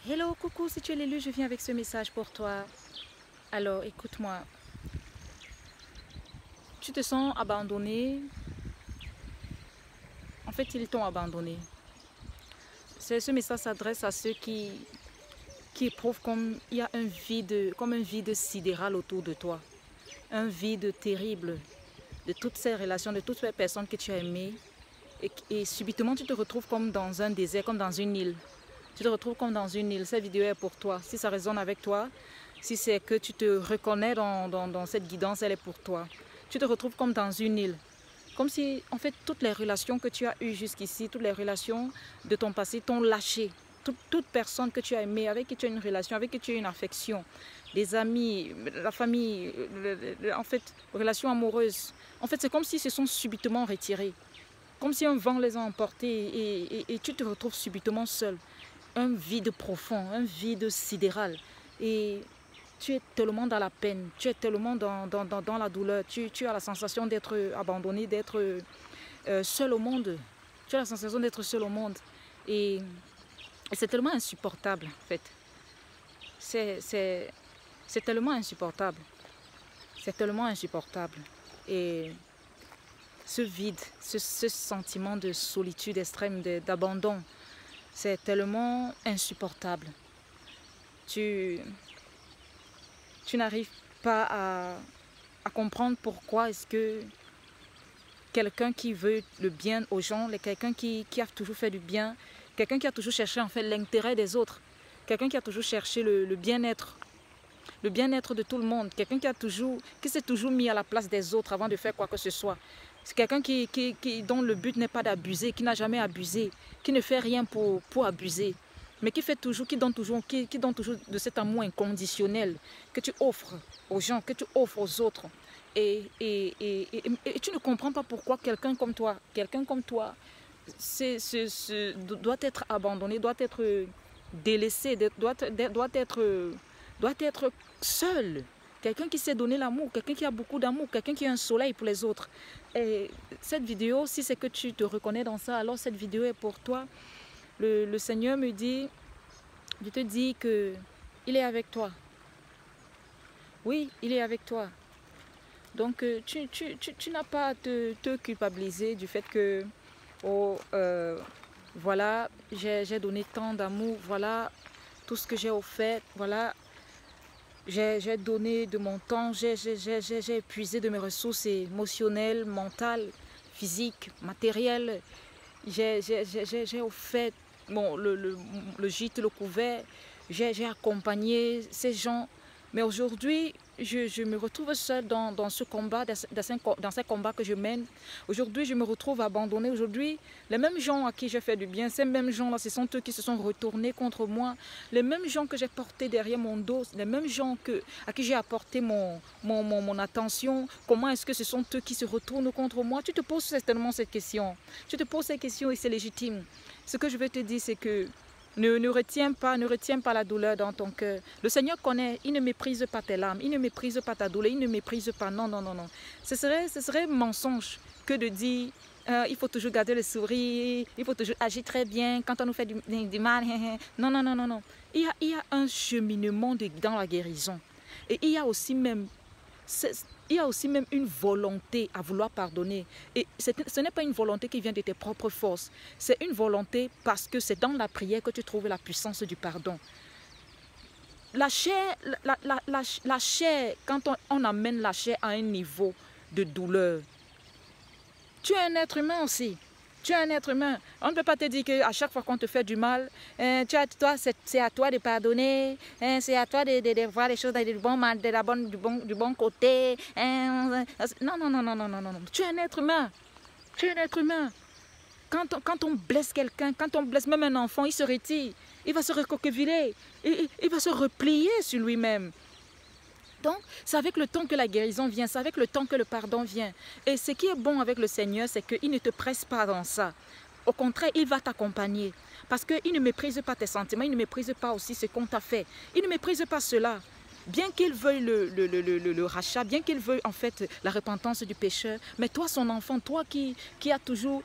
Hello, coucou, si tu es l'élu, je viens avec ce message pour toi. Alors, écoute-moi. Tu te sens abandonné. En fait, ils t'ont abandonné. Ce message s'adresse à ceux qui éprouvent comme il y a comme un vide sidéral autour de toi. Un vide terrible de toutes ces relations, de toutes ces personnes que tu as aimées. Et subitement, tu te retrouves comme dans un désert, comme dans une île. Tu te retrouves comme dans une île. Cette vidéo est pour toi. Si ça résonne avec toi, si c'est que tu te reconnais dans cette guidance, elle est pour toi. Tu te retrouves comme dans une île. Comme si, en fait, toutes les relations que tu as eues jusqu'ici, toutes les relations de ton passé t'ont lâché. Toute personne que tu as aimée, avec qui tu as une relation, avec qui tu as une affection, des amis, la famille, en fait, relations amoureuses. En fait, c'est comme s'ils se sont subitement retirés. Comme si un vent les a emportés et tu te retrouves subitement seul. Un vide profond, un vide sidéral. Et tu es tellement dans la peine, tu es tellement dans la douleur, tu as la sensation d'être abandonné, d'être seul au monde. Tu as la sensation d'être seul au monde. Et c'est tellement insupportable, en fait. C'est tellement insupportable. C'est tellement insupportable. Et ce vide, ce sentiment de solitude extrême, d'abandon, c'est tellement insupportable. Tu n'arrives pas à comprendre pourquoi est-ce que quelqu'un qui veut le bien aux gens, quelqu'un qui a toujours fait du bien, quelqu'un qui a toujours cherché en fait l'intérêt des autres, quelqu'un qui a toujours cherché le bien-être de tout le monde, quelqu'un qui s'est toujours mis à la place des autres avant de faire quoi que ce soit. C'est quelqu'un dont le but n'est pas d'abuser, qui n'a jamais abusé, qui ne fait rien pour abuser, mais qui donne toujours de cet amour inconditionnel que tu offres aux gens, que tu offres aux autres. Et tu ne comprends pas pourquoi quelqu'un comme toi, doit être abandonné, doit être délaissé, doit être seul. Quelqu'un qui sait donner l'amour, quelqu'un qui a beaucoup d'amour, quelqu'un qui a un soleil pour les autres. Et cette vidéo, si c'est que tu te reconnais dans ça, alors cette vidéo est pour toi. Le Seigneur me dit, je te dis que il est avec toi. Oui, il est avec toi. Donc, tu n'as pas à te culpabiliser du fait que, voilà, j'ai donné tant d'amour, voilà tout ce que j'ai offert, voilà, j'ai donné de mon temps, j'ai épuisé de mes ressources émotionnelles, mentales, physiques, matérielles. J'ai offert le gîte, le couvert, j'ai accompagné ces gens. Mais aujourd'hui, je me retrouve seule dans ce combat, dans ces combats que je mène. Aujourd'hui, je me retrouve abandonnée. Aujourd'hui, les mêmes gens à qui j'ai fait du bien, ces mêmes gens-là, ce sont eux qui se sont retournés contre moi. Les mêmes gens que j'ai portés derrière mon dos, les mêmes gens à qui j'ai apporté mon attention. Comment est-ce que ce sont eux qui se retournent contre moi? Tu te poses certainement cette question. Tu te poses cette question et c'est légitime. Ce que je veux te dire, c'est que ne retiens pas la douleur dans ton cœur. Le Seigneur connaît, il ne méprise pas tes larmes, il ne méprise pas ta douleur, il ne méprise pas. Non, non, non, non. Ce serait mensonge que de dire il faut toujours garder le sourire, il faut toujours agir très bien quand on nous fait du mal. Non, non, non, non, non. Il y a un cheminement dans la guérison. Et il y a aussi même une volonté à vouloir pardonner. Et ce n'est pas une volonté qui vient de tes propres forces. C'est une volonté parce que c'est dans la prière que tu trouves la puissance du pardon. La chair, quand on amène la chair à un niveau de douleur, tu es un être humain aussi. Tu es un être humain. On ne peut pas te dire qu'à chaque fois qu'on te fait du mal, c'est à toi de pardonner, c'est à toi de voir les choses du bon côté. Non, non, non, non, non, non, non. Tu es un être humain. Tu es un être humain. Quand on blesse quelqu'un, quand on blesse même un enfant, il se retire. Il va se recoqueviller. Il va se replier sur lui-même. Donc, c'est avec le temps que la guérison vient, c'est avec le temps que le pardon vient. Et ce qui est bon avec le Seigneur, c'est qu'il ne te presse pas dans ça. Au contraire, il va t'accompagner. Parce qu'il ne méprise pas tes sentiments, il ne méprise pas aussi ce qu'on t'a fait. Il ne méprise pas cela. bien qu'il veuille le rachat, bien qu'il veuille en fait la repentance du pécheur, mais toi son enfant, toi qui a toujours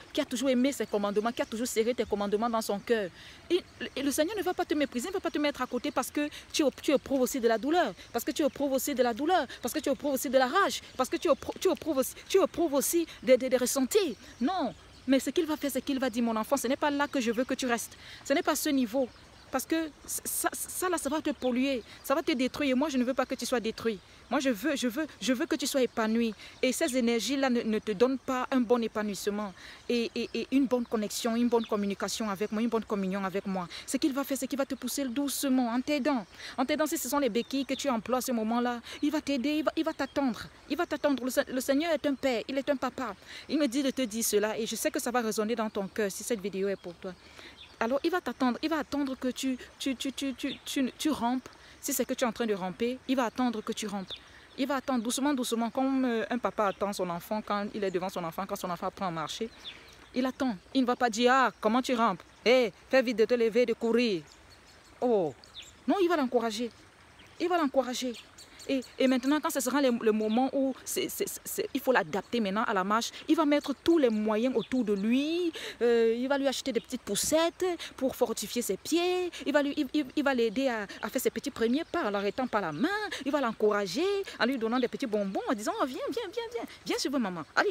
aimé ses commandements, qui a toujours serré tes commandements dans son cœur, et le Seigneur ne va pas te mépriser, ne va pas te mettre à côté parce que tu éprouves aussi de la douleur, parce que tu éprouves aussi de la douleur, parce que tu éprouves aussi de la rage, parce que tu éprouves aussi des ressentis. Non, mais ce qu'il va faire, c'est qu'il va dire, mon enfant, ce n'est pas là que je veux que tu restes, ce n'est pas ce niveau. Parce que ça là, ça va te polluer, ça va te détruire. Et moi, je ne veux pas que tu sois détruit. Moi, je veux que tu sois épanoui. Et ces énergies-là ne te donnent pas un bon épanouissement et une bonne connexion, une bonne communication avec moi, une bonne communion avec moi. Ce qu'il va faire, c'est qu'il va te pousser doucement, en t'aidant. En t'aidant, si ce sont les béquilles que tu emploies à ce moment-là, il va t'aider, il va t'attendre. Il va t'attendre. Le Seigneur est un père, il est un papa. Il me dit de te dire cela et je sais que ça va résonner dans ton cœur si cette vidéo est pour toi. Alors il va t'attendre, il va attendre que tu rampes. Si c'est que tu es en train de ramper, il va attendre que tu rampes. Il va attendre doucement, doucement, comme un papa attend son enfant quand il est devant son enfant, quand son enfant apprend à marcher. Il attend. Il ne va pas dire, ah, comment tu rampes? Hé, fais vite de te lever, de courir. Oh, non, il va l'encourager. Il va l'encourager. Et maintenant, quand ce sera le moment où il faut l'adapter maintenant à la marche, il va mettre tous les moyens autour de lui. Il va lui acheter des petites poussettes pour fortifier ses pieds. Il va l'aider à faire ses petits premiers pas en l'arrêtant par la main. Il va l'encourager en lui donnant des petits bonbons en disant, oh, viens, viens, viens, viens, viens suivre maman. Allez,